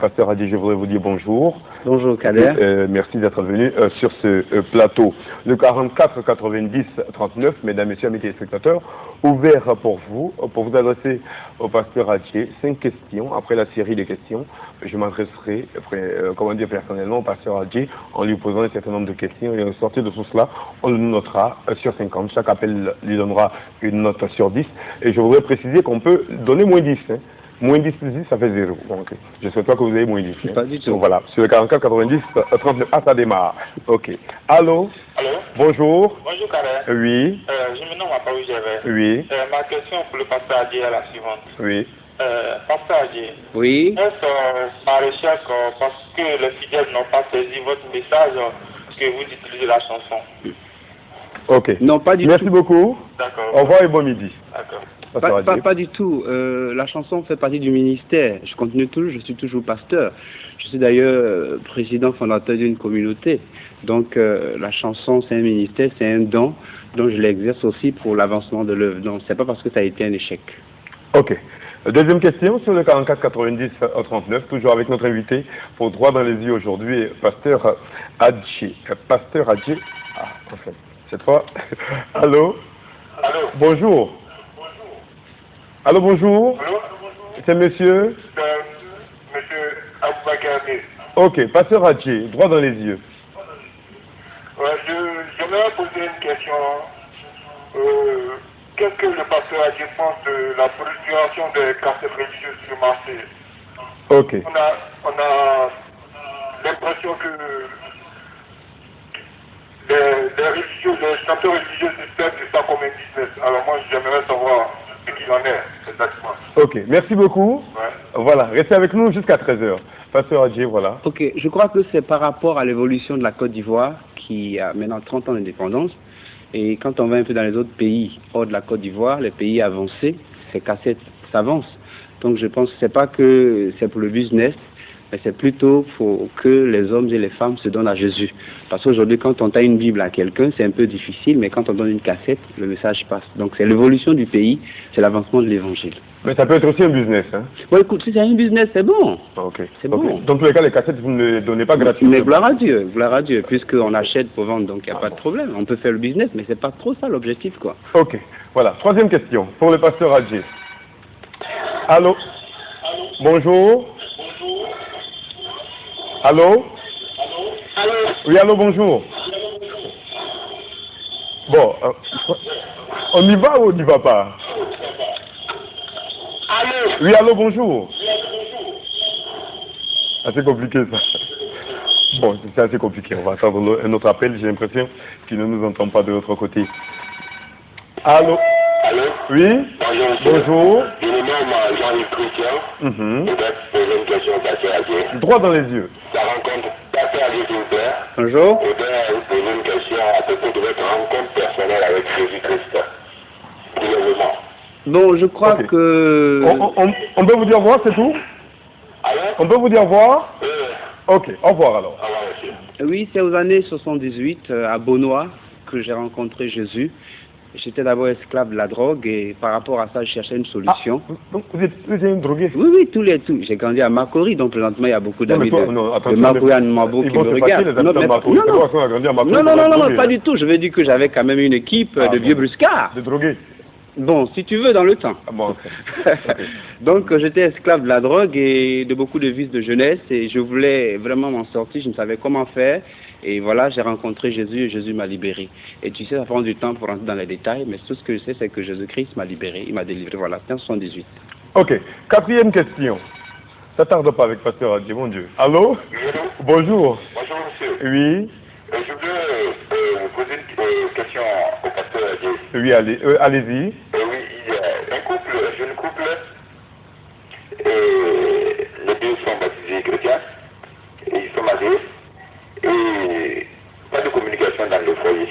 Pasteur Adi, je voudrais vous dire bonjour. Bonjour Kader. Merci d'être venu sur ce plateau. Le 44 90 39, mesdames, messieurs, amis téléspectateurs, ouvert pour vous adresser au pasteur Adi 5 questions. Après la série de questions, je m'adresserai, personnellement au pasteur Adi en lui posant un certain nombre de questions et au sortir de tout cela, on le notera sur 50. Chaque appel lui donnera une note sur 10. Et je voudrais préciser qu'on peut donner moins 10. Moins 10 plus 10, ça fait 0. Donc, je ne souhaite pas que vous ayez moins 10. Pas du tout. Donc, voilà, sur le 44, 90, 39. Ah, ça démarre. OK. Allô? Allô? Bonjour. Bonjour, Karel. Oui. Je me nomme Apollo Gervais. Oui. Ma question pour le pasteur Adji est la suivante. Oui. Pasteur Adji. Oui. Est-ce par recherche parce que les fidèles n'ont pas saisi votre message que vous utilisez la chanson? OK. Non, pas du tout. Merci beaucoup. D'accord. Au revoir et bon midi. D'accord. Pas du tout. La chanson fait partie du ministère. Je continue toujours, je suis toujours pasteur. Je suis d'ailleurs président fondateur d'une communauté. Donc la chanson, c'est un ministère, c'est un don dont je l'exerce aussi pour l'avancement de l'œuvre. Donc c'est pas parce que ça a été un échec. OK. Deuxième question sur le 44 90 39, toujours avec notre invité pour droit dans les yeux aujourd'hui, pasteur Adji. Pasteur Adji. Ah, enfin, cette fois. Allô? Allô? Bonjour. Allô, bonjour. Allô? C'est monsieur? Monsieur Aboubakar. Ok, pasteur Adji, droit dans les yeux. Ouais, j'aimerais poser une question. Qu'est-ce que le pasteur Adji pense de la prolifération des cassettes religieuses sur Marseille? Ok. On a l'impression que les religieux, les chanteurs religieux se servent de ça comme un business. Alors moi, j'aimerais savoir ce qu'il en est exactement. Ok, merci beaucoup. Ouais. Voilà, restez avec nous jusqu'à 13h. Pasteur Adji, voilà. Ok, je crois que c'est par rapport à l'évolution de la Côte d'Ivoire qui a maintenant 30 ans d'indépendance. Et quand on va un peu dans les autres pays hors de la Côte d'Ivoire, les pays avancés, ces cassettes s'avancent. Donc je pense que c'est pas que c'est pour le business, mais c'est plutôt pour que les hommes et les femmes se donnent à Jésus. Parce qu'aujourd'hui, quand on t'a une Bible à quelqu'un, c'est un peu difficile, mais quand on donne une cassette, le message passe. Donc c'est l'évolution du pays, c'est l'avancement de l'évangile. Mais ça peut être aussi un business, hein? Bon, écoute, si c'est un business, c'est bon. Ok. C'est bon. Dans tous les cas, les cassettes, vous ne les donnez pas gratuitement. Mais gloire à Dieu, puisqu'on achète pour vendre, donc il n'y a pas de problème. On peut faire le business, mais c'est pas trop ça l'objectif, quoi. Ok, voilà. Troisième question pour le pasteur Adji. Allô? Bonjour. Allô? Allô? Oui, allô, bonjour. Bon, on y va ou on n'y va pas? Allô? Oui, allô, bonjour. Assez compliqué ça. Bon, c'est assez compliqué. On va attendre un autre appel. J'ai l'impression qu'il ne nous entend pas de l'autre côté. Allô? Allô? Oui? Bonjour. Je me nomme Jean-Yves Christian. Je vais poser une question au pasteur Adji. Droit dans les yeux. La rencontre, pasteur Adji, s'il vous plaît. Bonjour. Je voudrais vous poser une question à propos de votre rencontre personnelle avec Jésus-Christ. Brièvement. Bon, je crois Ok. que... On peut vous dire au revoir, c'est tout? Allô? On peut vous dire au revoir? Oui. Ok, au revoir alors. Au revoir, monsieur. Oui, c'est aux années 78, à Beaunois, que j'ai rencontré Jésus. J'étais d'abord esclave de la drogue et par rapport à ça, je cherchais une solution. Donc vous êtes un drogué? Oui, tout. J'ai grandi à Makori, donc présentement, il y a beaucoup d'amis de Makori à Mabo qui me regardent. Non, pas du tout. Je veux dire que j'avais quand même une équipe de vieux bruscards. De drogués? Bon, si tu veux, dans le temps. Ah bon, ok. Donc, j'étais esclave de la drogue et de beaucoup de vices de jeunesse et je voulais vraiment m'en sortir, je ne savais comment faire. Et voilà, j'ai rencontré Jésus et Jésus m'a libéré. Et tu sais, ça prend du temps pour rentrer dans les détails, mais tout ce que je sais, c'est que Jésus-Christ m'a libéré, il m'a délivré. Voilà, c'était en 78. Ok, quatrième question. Ça tarde pas avec Pasteur Adji, mon Dieu. Allô? Bonjour. Bonjour, monsieur. Oui? Je voudrais poser une question au pasteur Adji. Oui, allez-y. Oui, il y a un couple, un jeune couple, et les deux sont baptisés chrétiens, et ils sont mariés, et pas de communication dans le foyer.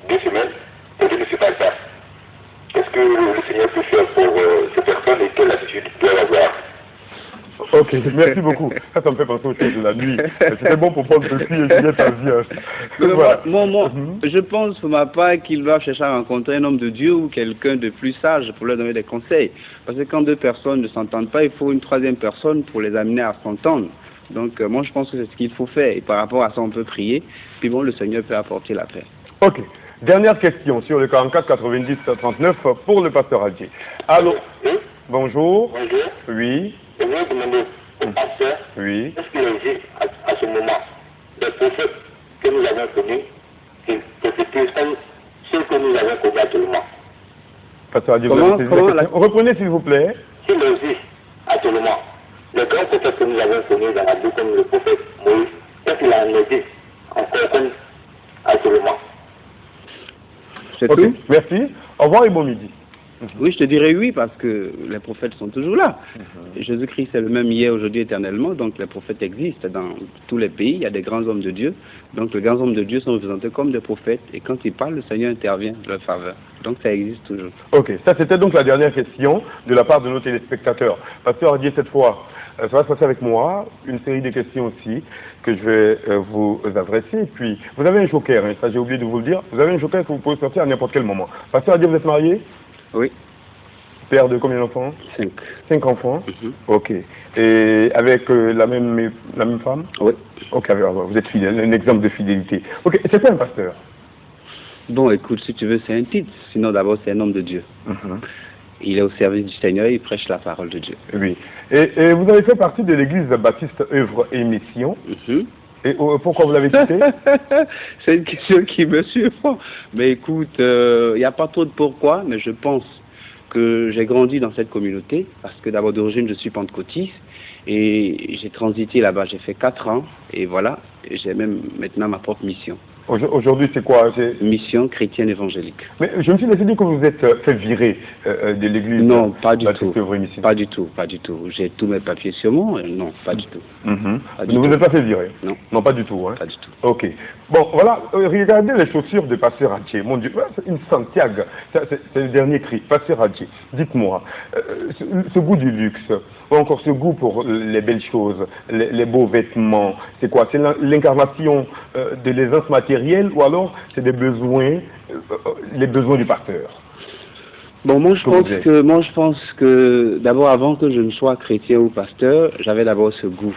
2 semaines, et Dieu ne se passe pas. Qu'est-ce que le Seigneur peut faire pour ces personnes et quelle attitude peut avoir? Ok, merci beaucoup. Ça me fait penser aux choses de la nuit. C'était bon pour prendre le cri et gagner ta vie. Voilà. Je pense pour ma part qu'il doit chercher à rencontrer un homme de Dieu ou quelqu'un de plus sage pour leur donner des conseils. Parce que quand deux personnes ne s'entendent pas, il faut une troisième personne pour les amener à s'entendre. Donc moi je pense que c'est ce qu'il faut faire. Et par rapport à ça, on peut prier. Puis bon, le Seigneur peut apporter la paix. Ok. Dernière question sur le 44 90 39 pour le pasteur Adjé. Allô? Oui. Bonjour. Bonjour. Oui. Je voulais demander au pasteur, Oui. qu'est-ce qu'il existe à ce moment des prophètes que nous avons connus, qui prophétisent comme ceux que nous avons connus actuellement. Pasteur Adjé, vous avez saisi la question. Reprenez s'il vous plaît. S'il existe actuellement les grands prophètes que nous avons connus dans la Bible, comme le prophète Moïse, est-ce qu'il en existe encore comme actuellement? C'est Ok, tout? merci. Au revoir et bon midi. Oui, je te dirais oui, parce que les prophètes sont toujours là. Jésus-Christ est le même hier, aujourd'hui, éternellement, donc les prophètes existent dans tous les pays, il y a des grands hommes de Dieu. Donc les grands hommes de Dieu sont représentés comme des prophètes, et quand ils parlent, le Seigneur intervient de leur faveur. Donc ça existe toujours. Ok, ça c'était donc la dernière question de la part de nos téléspectateurs. Pasteur Adjé, cette fois, ça va se passer avec moi, une série de questions aussi que je vais vous adresser. Et puis, vous avez un joker, hein, ça j'ai oublié de vous le dire, vous avez un joker que vous pouvez sortir à n'importe quel moment. Pasteur Adjé, vous êtes marié? Oui. Père de combien d'enfants? 5. 5 enfants. Ok. Et avec la même femme? Oui. Ok, alors, vous êtes fidèle, un exemple de fidélité. Ok, c'est quoi un pasteur? Bon, écoute, si tu veux, c'est un titre. Sinon, d'abord, c'est un homme de Dieu. Il est au service du Seigneur, il prêche la parole de Dieu. Oui. Et vous avez fait partie de l'église baptiste œuvre et mission. Et pourquoi vous l'avez quitté? C'est une question qui me surprend. Mais écoute, il n'y a pas trop de pourquoi, mais je pense que j'ai grandi dans cette communauté, parce que d'abord d'origine je suis pentecôtiste, et j'ai transité là-bas, j'ai fait 4 ans, et voilà, j'ai même maintenant ma propre mission. Aujourd'hui, c'est quoi? Mission chrétienne évangélique. Mais je me suis laissé dire que vous êtes fait virer de l'église. Non, pas du tout. Pas du tout, pas du tout. J'ai tous mes papiers sur moi. Non, pas du tout. Vous ne vous êtes pas fait virer? Non. Non, pas du tout. Hein? Pas du tout. Ok. Bon, voilà, regardez les chaussures de Pasteur Adjé. Mon Dieu, c'est une Santiago. C'est le dernier cri. Pasteur Adjé, dites-moi, ce goût du luxe, ou encore ce goût pour les belles choses, les beaux vêtements, c'est quoi? C'est l'incarnation de l'aisance matérielle, ou alors c'est des besoins, les besoins du pasteur? Bon, moi je pense que d'abord, avant que je ne sois chrétien ou pasteur, j'avais d'abord ce goût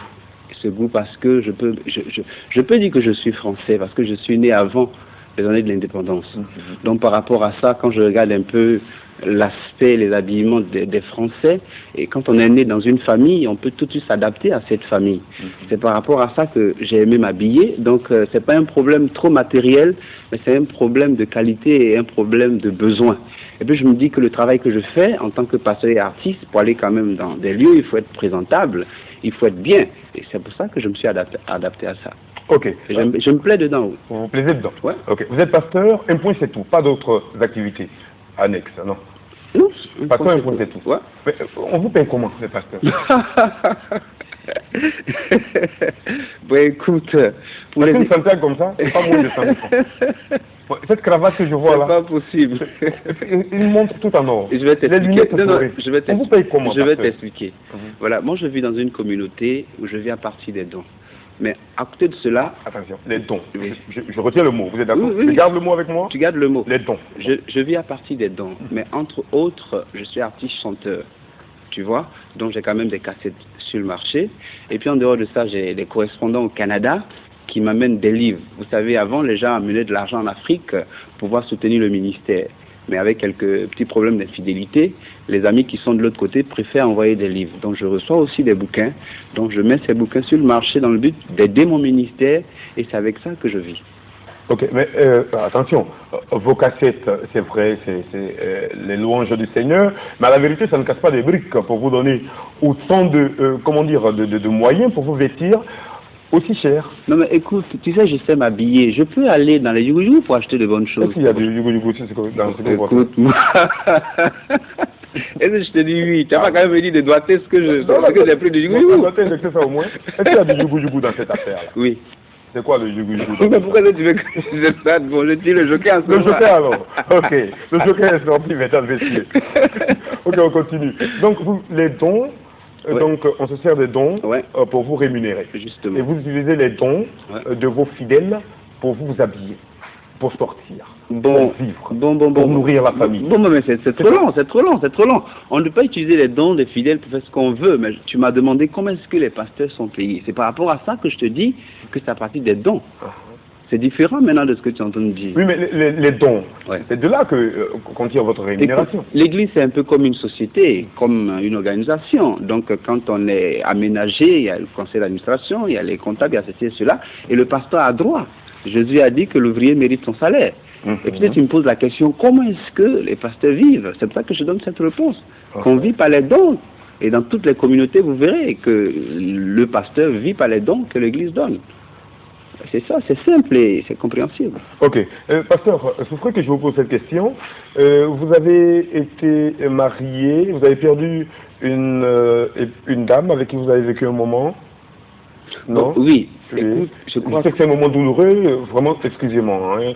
parce que je peux dire que je suis français, parce que je suis né avant les années de l'indépendance. Donc par rapport à ça, quand je regarde un peu l'aspect, les habillements des Français, et quand on est né dans une famille, on peut tout de suite s'adapter à cette famille. C'est par rapport à ça que j'ai aimé m'habiller. Donc c'est pas un problème trop matériel, mais c'est un problème de qualité et un problème de besoin. Et puis je me dis que le travail que je fais en tant que pasteur et artiste, pour aller quand même dans des lieux, il faut être présentable, il faut être bien. Et c'est pour ça que je me suis adapté à ça. Ok. Je me plais dedans. Vous vous plaisez dedans? Ouais. Ok. Vous êtes pasteur, un point c'est tout, pas d'autres activités annexes, non? Non. Pasteur, un point c'est tout. Ouais. Mais on vous paye comment, les pasteurs? Bon, écoute, pour les Santiago comme ça, c'est pas moins de 100 francs. Cette cravate que je vois là, c'est pas possible. Il montre tout en or. Je vais t'expliquer. On vous paye comment? Je vais t'expliquer. Voilà, moi je vis dans une communauté où je vis à partir des dons. Mais à côté de cela... Attention, les dons. Je retiens le mot, vous êtes d'accord? Oui. Tu gardes le mot avec moi? Tu gardes le mot. Les dons. Je vis à partir des dons. Mais entre autres, je suis artiste-chanteur. Tu vois? Donc j'ai quand même des cassettes sur le marché. Et puis en dehors de ça, j'ai des correspondants au Canada qui m'amènent des livres. Vous savez, avant, les gens amenaient de l'argent en Afrique pour pouvoir soutenir le ministère. Mais avec quelques petits problèmes d'infidélité, les amis qui sont de l'autre côté préfèrent envoyer des livres. Donc je reçois aussi des bouquins. Donc je mets ces bouquins sur le marché dans le but d'aider mon ministère. Et c'est avec ça que je vis. Ok, mais attention, vos cassettes, c'est vrai, c'est les louanges du Seigneur, mais à la vérité, ça ne casse pas des briques pour vous donner autant de moyens pour vous vêtir aussi cher. Non mais écoute, tu sais, je sais m'habiller. Je peux aller dans les Yougou pour acheter de bonnes choses. Est-ce qu'il y a du Yougou dans ce que vous Écoute-moi. Est-ce que je te dis oui? Tu n'as pas quand même dit de doigter ce que j'ai pris de Yougou? Doigter, c'est ça au moins. Est-ce qu'il y a du Yougou dans cette affaire-là? Oui. C'est quoi le Yougou? Mais pourquoi tu veux que je dise ça? Bon, je dis le joker en ce moment. Le joker alors. Ok. Le joker est sorti, mesdames et messieurs. Ok, on continue. Donc, les dons, donc on se sert des dons pour vous rémunérer. Justement. Et vous utilisez les dons de vos fidèles pour vous habiller. pour sortir, Bon, pour vivre, pour nourrir la famille. Bon, mais c'est trop long, c'est trop long, c'est trop long. On ne peut pas utiliser les dons des fidèles pour faire ce qu'on veut, mais tu m'as demandé comment est-ce que les pasteurs sont payés. C'est par rapport à ça que je te dis que c'est à partir des dons. C'est différent maintenant de ce que tu entends dire. Oui, mais les dons, Ouais. c'est de là qu'on tire votre rémunération. L'Église, c'est un peu comme une société, comme une organisation. Donc, quand on est aménagé, il y a le conseil d'administration, il y a les comptables, il y a ceci et cela, et le pasteur a droit. Jésus a dit que l'ouvrier mérite son salaire. Et puis, tu me poses la question, comment est-ce que les pasteurs vivent? C'est pour ça que je donne cette réponse. Qu'on vit par les dons. Et dans toutes les communautés, vous verrez que le pasteur vit par les dons que l'Église donne. C'est ça, c'est simple et c'est compréhensible. Ok. Pasteur, c'est vrai que je vous pose cette question. Vous avez été marié, vous avez perdu une dame avec qui vous avez vécu un moment? Non? Oui. Écoute, je crois sais que c'est un moment douloureux, vraiment, excusez-moi. Hein.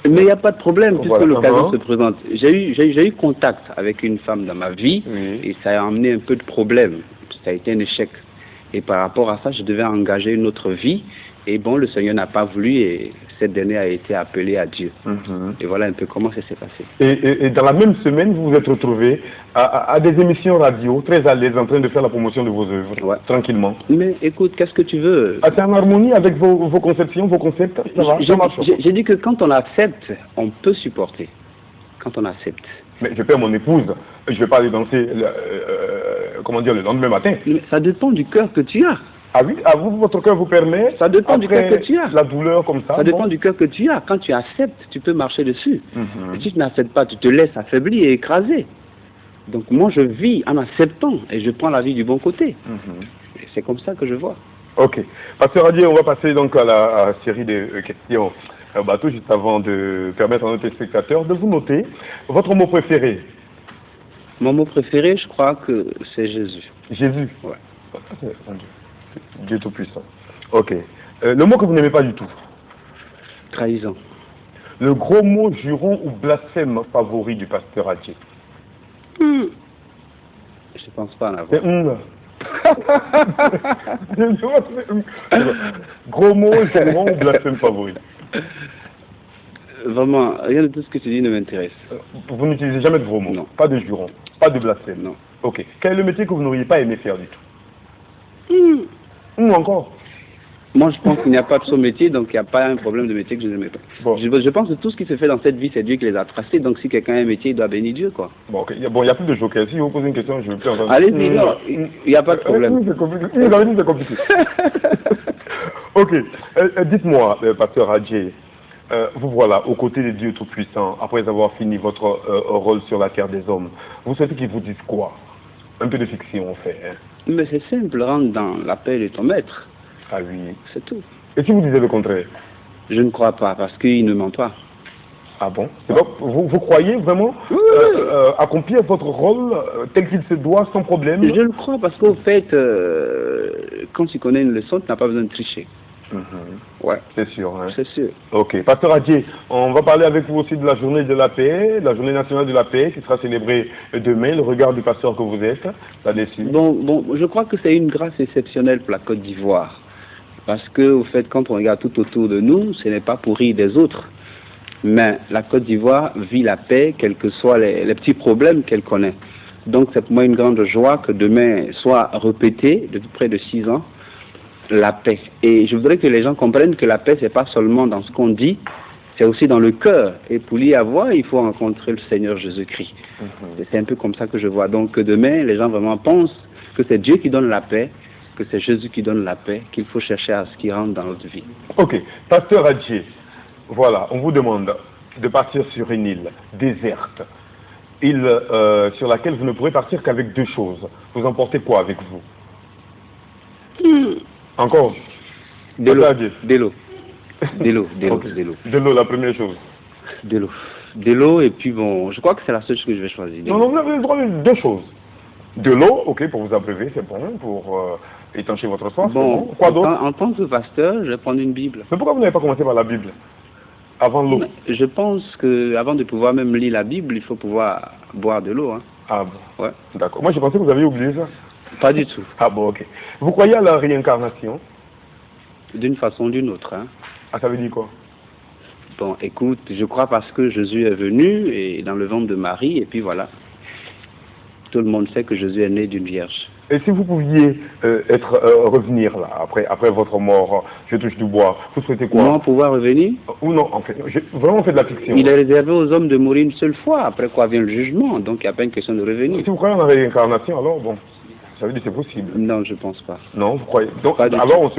Mais il n'y a pas de problème, puisque voilà, l'occasion se présente. J'ai eu contact avec une femme dans ma vie, et ça a amené un peu de problème. Ça a été un échec. Et par rapport à ça, je devais engager une autre vie. Et bon, le Seigneur n'a pas voulu et cette dernière a été appelée à Dieu. Et voilà un peu comment ça s'est passé. Et dans la même semaine, vous vous êtes retrouvé à des émissions radio, très à l'aise, en train de faire la promotion de vos œuvres, tranquillement. Mais écoute, qu'est-ce que tu veux? C'est en harmonie avec vos conceptions, vos concepts? Ça va, ça marche. J'ai dit que quand on accepte, on peut supporter. Quand on accepte. Mais je perds mon épouse, je ne vais pas aller danser, le lendemain matin. Mais ça dépend du cœur que tu as. Ah oui, à vous, votre cœur vous permet? Ça dépend du cœur que tu as. La douleur comme ça. Ça dépend du cœur que tu as. Quand tu acceptes, tu peux marcher dessus. Et si tu n'acceptes pas, tu te laisses affaiblir et écraser. Donc moi, je vis en acceptant et je prends la vie du bon côté. Et c'est comme ça que je vois. Ok. Pasteur Adier, on va passer donc à la série de questions bateau, juste avant de permettre à nos téléspectateurs de vous noter votre mot préféré. Mon mot préféré, je crois que c'est Jésus. Jésus? Ouais. Dieu Tout-Puissant. Ok. Le mot que vous n'aimez pas du tout? Trahison. Le gros mot, juron ou blasphème favori du pasteur Adier? Je ne pense pas en avoir. Gros mot, juron ou blasphème favori? Vraiment, rien de tout ce que tu dis ne m'intéresse. Vous n'utilisez jamais de gros mots? Non. Pas de juron? Pas de blasphème? Non. Ok. Quel est le métier que vous n'auriez pas aimé faire du tout? Ou encore? Moi, je pense qu'il n'y a pas de son métier, donc il n'y a pas un problème de métier que je n'aimais pas. Bon. Je pense que tout ce qui se fait dans cette vie, c'est Dieu qui les a tracés. Donc si quelqu'un a un métier, il doit bénir Dieu, quoi. Bon, ok. Bon, il n'y a plus de joker. Si vous posez une question, je ne veux plus entendre. Allez-y, non, il n'y a pas de problème. C'est compliqué. Vous avez dit c'est compliqué. Ok. Dites-moi, pasteur Adier, vous voilà, aux côtés de Dieu Tout-Puissant, après avoir fini votre rôle sur la terre des hommes, vous souhaitez qu'ils vous disent quoi? Un peu de fiction, en fait. Hein? Mais c'est simple, rentre dans la paix de ton maître. Ah oui. C'est tout. Et si vous disiez le contraire? Je ne crois pas, parce qu'il ne ment pas. Ah bon? Donc, vous croyez vraiment accomplir votre rôle tel qu'il se doit, sans problème? Je le crois, parce qu'au fait, quand tu connais une leçon, tu n'as pas besoin de tricher. Ouais. C'est sûr. Hein? C'est sûr. Ok. Pasteur Adier, on va parler avec vous aussi de la journée de la paix, la journée nationale de la paix qui sera célébrée demain. Le regard du pasteur que vous êtes là-dessus. Bon, je crois que c'est une grâce exceptionnelle pour la Côte d'Ivoire. Parce que, au fait, quand on regarde tout autour de nous, ce n'est pas pour rire des autres. Mais la Côte d'Ivoire vit la paix, quels que soient les petits problèmes qu'elle connaît. Donc, c'est pour moi une grande joie que demain soit répété, depuis près de 6 ans, la paix. Et je voudrais que les gens comprennent que la paix, c'est pas seulement dans ce qu'on dit, c'est aussi dans le cœur. Et pour l'y avoir, il faut rencontrer le Seigneur Jésus-Christ. C'est un peu comme ça que je vois. Donc demain, les gens vraiment pensent que c'est Dieu qui donne la paix, que c'est Jésus qui donne la paix, qu'il faut chercher à ce qui rentre dans notre vie. Ok. Pasteur Adier, voilà, on vous demande de partir sur une île déserte, île sur laquelle vous ne pourrez partir qu'avec 2 choses. Vous emportez quoi avec vous? Encore? De l'eau, la première chose. De l'eau, et puis bon, je crois que c'est la seule chose que je vais choisir. Non, vous avez le droit de 2 choses. De l'eau, ok, pour vous abreuver, c'est bon, pour étancher votre soif, bon. Quoi d'autre? En tant que pasteur, je vais prendre une Bible. Mais pourquoi vous n'avez pas commencé par la Bible? Avant l'eau? Je pense qu'avant de pouvoir même lire la Bible, il faut pouvoir boire de l'eau. Hein. Ah bon? Ouais. D'accord. Moi, je pensais que vous aviez oublié ça. Pas du tout. Ah bon, ok. Vous croyez à la réincarnation? D'une façon ou d'une autre. Hein. Ah, ça veut dire quoi? Bon, écoute, je crois parce que Jésus est venu et dans le ventre de Marie, et puis voilà. Tout le monde sait que Jésus est né d'une vierge. Et si vous pouviez revenir là, après votre mort, je touche du bois, vous souhaitez quoi? Comment pouvoir revenir? Ou non, en fait, j'ai vraiment fait de la fiction. Il est réservé aux hommes de mourir une seule fois, après quoi vient le jugement, donc il n'y a pas une question de revenir. Si vous croyez en la réincarnation, alors bon, ça veut dire que c'est possible. Non, je pense pas. Non, vous croyez. Donc, alors on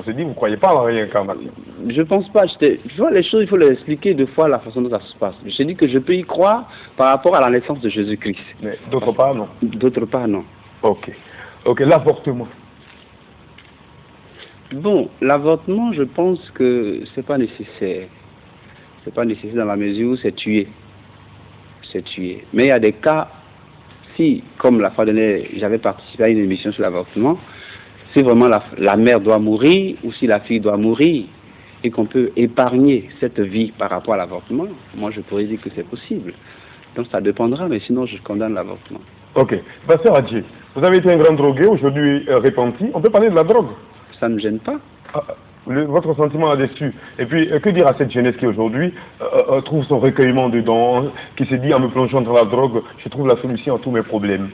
se dit, vous croyez pas en la réincarnation? Je pense pas. Tu vois, les choses, il faut les expliquer deux fois la façon dont ça se passe. Je dis que je peux y croire par rapport à la naissance de Jésus-Christ. Mais d'autre part, non. D'autre part, non. Ok. Ok, l'avortement. Bon, l'avortement, je pense que c'est pas nécessaire. C'est pas nécessaire dans la mesure où c'est tué. C'est tué. Mais il y a des cas, si, comme la fois dernière, j'avais participé à une émission sur l'avortement, si vraiment la mère doit mourir ou si la fille doit mourir et qu'on peut épargner cette vie par rapport à l'avortement, moi je pourrais dire que c'est possible. Donc ça dépendra, mais sinon je condamne l'avortement. Ok. Pasteur Adjé, vous avez été un grand drogué, aujourd'hui repenti. On peut parler de la drogue? Ça ne me gêne pas. Votre sentiment là-dessus. Et puis, que dire à cette jeunesse qui aujourd'hui trouve son recueillement dedans, qui se dit en me plongeant dans la drogue, je trouve la solution à tous mes problèmes?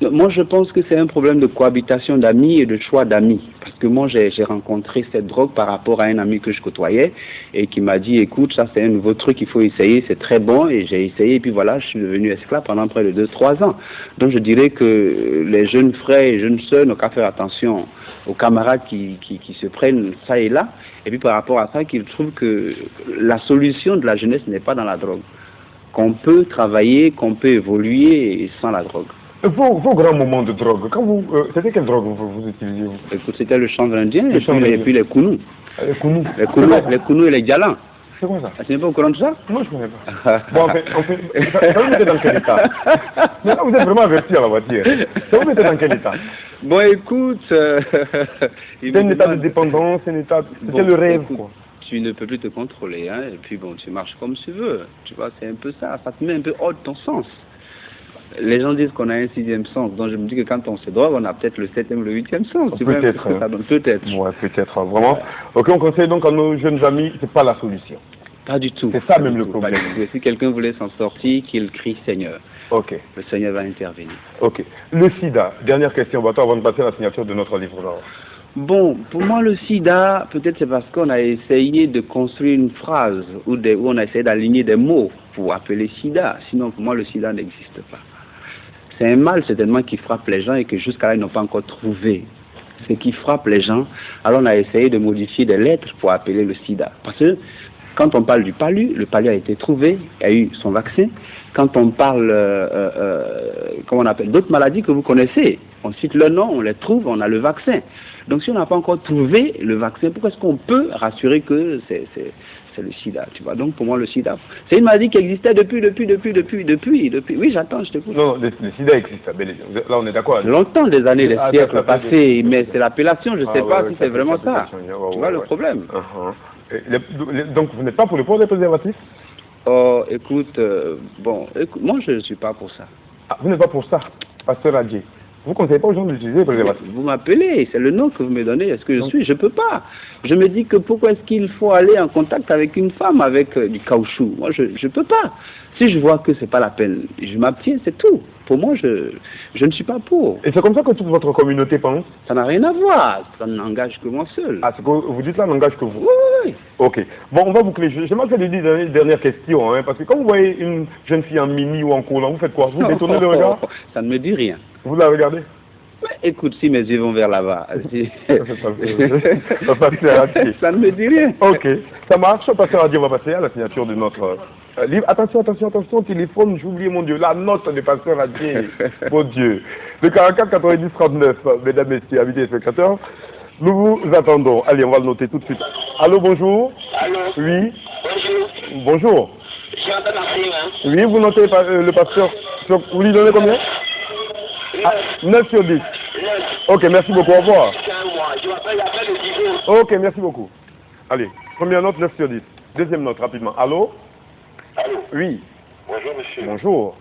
Moi, je pense que c'est un problème de cohabitation d'amis et de choix d'amis. Parce que moi, j'ai rencontré cette drogue par rapport à un ami que je côtoyais et qui m'a dit, écoute, ça c'est un nouveau truc, il faut essayer, c'est très bon. Et j'ai essayé et puis voilà, je suis devenu esclave pendant près de 2-3 ans. Donc je dirais que les jeunes frères et jeunes sœurs n'ont qu'à faire attention aux camarades qui se prennent ça et là. Et puis par rapport à ça, qu'ils trouvent que la solution de la jeunesse n'est pas dans la drogue. Qu'on peut travailler, qu'on peut évoluer sans la drogue. Vos grands moments de drogue, c'était quelle drogue vous utilisiez? Écoute, c'était le chanvre indien et chanvre puis les kounous. Les kounous? Les kounous et les djalans. C'est quoi ça? Tu n'es pas au courant de ça? Non, je ne connais pas. Bon, en fait, ça vous êtes dans quel état? Mais là, vous êtes vraiment averti à la voiture. Ça vous êtes dans quel état? Bon, écoute... c'est un état de dépendance, c'est le rêve, quoi. Tu ne peux plus te contrôler, hein, et puis bon, tu marches comme tu veux. Tu vois, c'est un peu ça. Ça te met un peu hors de ton sens. Les gens disent qu'on a un 6e sens, donc je me dis que quand on se drogue, on a peut-être le 7e ou le 8e sens. Peut-être. Peut-être. Ouais, peut-être, vraiment. Ok, on conseille donc à nos jeunes amis, c'est pas la solution. Pas du tout. C'est ça même le problème. Si quelqu'un voulait s'en sortir, qu'il crie Seigneur. Ok. Le Seigneur va intervenir. Ok. Le sida, dernière question, avant de passer à la signature de notre livre d'or. Bon, pour moi, le sida, peut-être c'est parce qu'on a essayé de construire une phrase où on a essayé d'aligner des mots pour appeler sida. Sinon, pour moi, le sida n'existe pas. C'est un mal certainement qui frappe les gens et que jusqu'à là, ils n'ont pas encore trouvé. Ce qui frappe les gens, alors on a essayé de modifier des lettres pour appeler le sida. Parce que quand on parle du palu, le palu a été trouvé, il y a eu son vaccin. Quand on parle, comment on appelle, d'autres maladies que vous connaissez, on cite le nom, on les trouve, on a le vaccin. Donc si on n'a pas encore trouvé le vaccin, pourquoi est-ce qu'on peut rassurer que c'est le sida, tu vois? Donc pour moi le sida, c'est une maladie qui existait depuis. Oui, j'attends, je t'écoute. Non, le sida existe, là on est d'accord. Longtemps, des années, des siècles passés, mais c'est l'appellation, je ne sais pas si c'est vraiment ça. Tu vois le problème. Donc vous n'êtes pas pour le port des préservatifs? Oh, écoute, moi je ne suis pas pour ça. Ah, vous n'êtes pas pour ça, Pasteur Adjé? Vous ne conseillez pas aux gens d'utiliser les préservatifs? Vous m'appelez, c'est le nom que vous me donnez. Est-ce que je suis? Je ne peux pas. Je me dis que pourquoi est-ce qu'il faut aller en contact avec une femme avec du caoutchouc? Moi, je ne peux pas. Si je vois que ce n'est pas la peine, je m'abstiens, c'est tout. Pour moi, je ne suis pas pour. Et c'est comme ça que toute votre communauté pense? Ça n'a rien à voir. Ça n'engage que moi seul. Ah, ce que vous dites là n'engage que vous? Oui. Ok. Bon, on va boucler. Je m'en fais des dernières questions, hein, parce que quand vous voyez une jeune fille en mini ou en collant, vous faites quoi? Vous détournez le regard? Ça ne me dit rien. Vous la regardez? Mais écoute, si mes yeux vont vers là-bas, ça ne me dit rien. Ok, ça marche. Pasteur Adjé, on va passer à la signature de notre livre. Attention, téléphone, j'ai oublié, mon Dieu, la note de Pasteur Adjé, mon Dieu. Le 44 90 39, mesdames, messieurs, amis téléspectateurs, nous vous attendons. Allez, on va le noter tout de suite. Allô, bonjour. Allô. Oui. Bonjour. Bonjour. J'entends la signe, hein. Oui, vous notez le pasteur. Vous lui donnez combien? 9 sur 10. 9. Ok, merci beaucoup. Au revoir. Ok, merci beaucoup. Allez, première note, 9 sur 10. Deuxième note, rapidement. Allô? Allô? Oui. Bonjour, monsieur. Bonjour.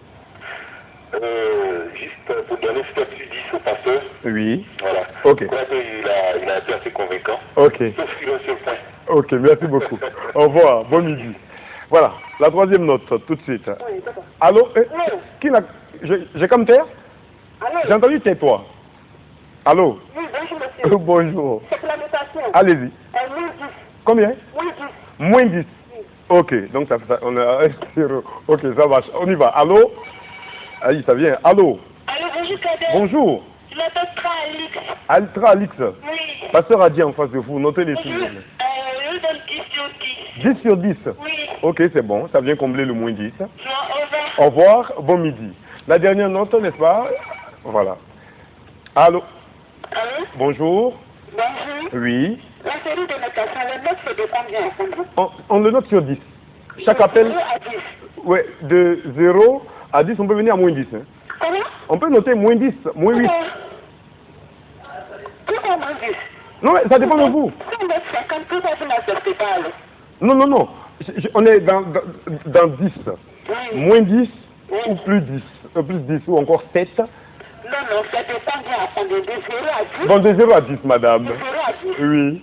Juste pour donner statut 10 au pasteur. Oui. Voilà. Ok. Je crois qu'il a été assez convaincant. Ok. Sauf sur un seul point. Ok, merci beaucoup. Au revoir. Bon midi. Voilà, la troisième note, tout de suite. Oui, d'accord. Allô? Oui. Qui l'a... J'ai comme terre? Allô? J'ai entendu tais-toi. Allô? Oui, bonjour monsieur. Bonjour. C'est pour la notation. Allez-y. Moins 10. Combien? Moins 10. -10. Ok, donc ça fait ça. On a 0. Ok, ça marche. On y va. Allô? Allez, ça vient. Allô? Allô, bonjour Kader. Bonjour. Je m'appelle Alix. Altra Alix. Oui. Pasteur a dit en face de vous, notez les Bonjour. signes. Je vous donne 10 sur 10. 10 sur 10. Oui. Ok, c'est bon. Ça vient combler le -10. Au revoir. Au revoir, bon midi. La dernière note, n'est-ce pas? Voilà. Allô? Allô? Bonjour. Bonjour. Oui. La série de notation, les notes c'est de combien? On le note sur 10. Chaque appel, 0 à 10. ouais, de 0 à 10, on peut venir à -10. Hein. Comment? On peut noter -10, -8. Pourquoi moins 10? Non, mais ça dépend de vous. Si on est 50, pourquoi vous n'acceptez pas alors? Non, non, non. On est dans 10. Oui. -10 ou plus 10. Plus 10 ou encore 7. Non, non, ça dépend bien. Attendez, de 0 à 10. Bon, de 0 à 10, madame. De 0 à 10. Oui.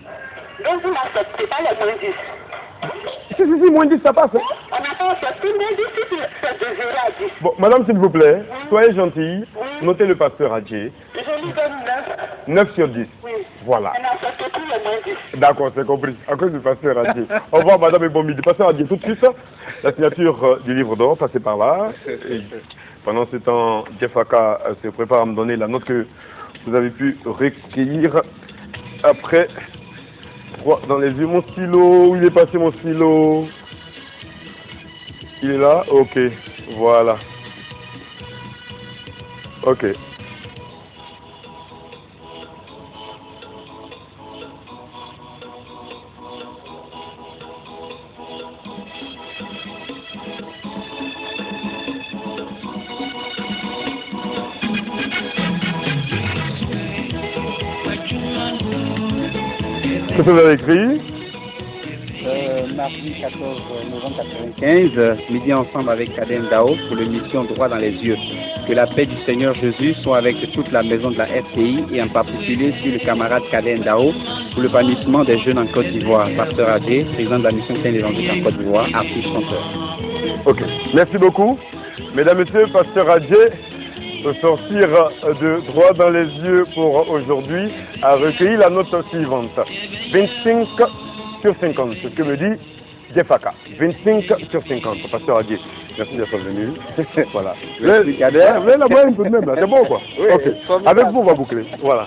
Donc vous n'acceptez pas les moins 10. Si, -10, ça passe. Hein. On n'a pas accepté moins 10 si c'est de 0 à 10. Bon, madame, s'il vous plaît, Oui. soyez gentille. Oui. Notez le pasteur Adjé. Je lui donne 9. 9 sur 10. Oui. Voilà. On n'accepte plus les moins 10. D'accord, c'est compris. À cause du pasteur Adjé. Au revoir, madame, et bon midi. Pasteur Adjé, tout de suite, la signature du livre d'or, passez par là. Et pendant ce temps, Jeff Aka se prépare à me donner la note que vous avez pu recueillir après. Dans les yeux, mon stylo. Où il est passé, mon stylo? Il est là? Ok. Voilà. Ok. Qu'est-ce que vous avez écrit? Mardi 14 novembre 1995, midi ensemble avec Kadem Dao pour l'émission Droit dans les yeux. Que la paix du Seigneur Jésus soit avec toute la maison de la FPI et en particulier sur le camarade Kadem Dao pour le l'épanouissement des jeunes en Côte d'Ivoire. Pasteur Adé, président de la mission Saint évangélique en Côte d'Ivoire, artiste chanteur. Ok, merci beaucoup. Mesdames, Messieurs, Pasteur Adjé, au sortir de Droit dans les yeux pour aujourd'hui, a recueilli la note suivante. 25 sur 50, c'est ce que me dit Jeffaka. 25 sur 50, Pasteur Adjé. Merci d'être venu. Voilà. Merci, Kader. Là, la moyenne tout de même, c'est bon quoi. Oui, Ok. Avec vous, on va boucler. Voilà.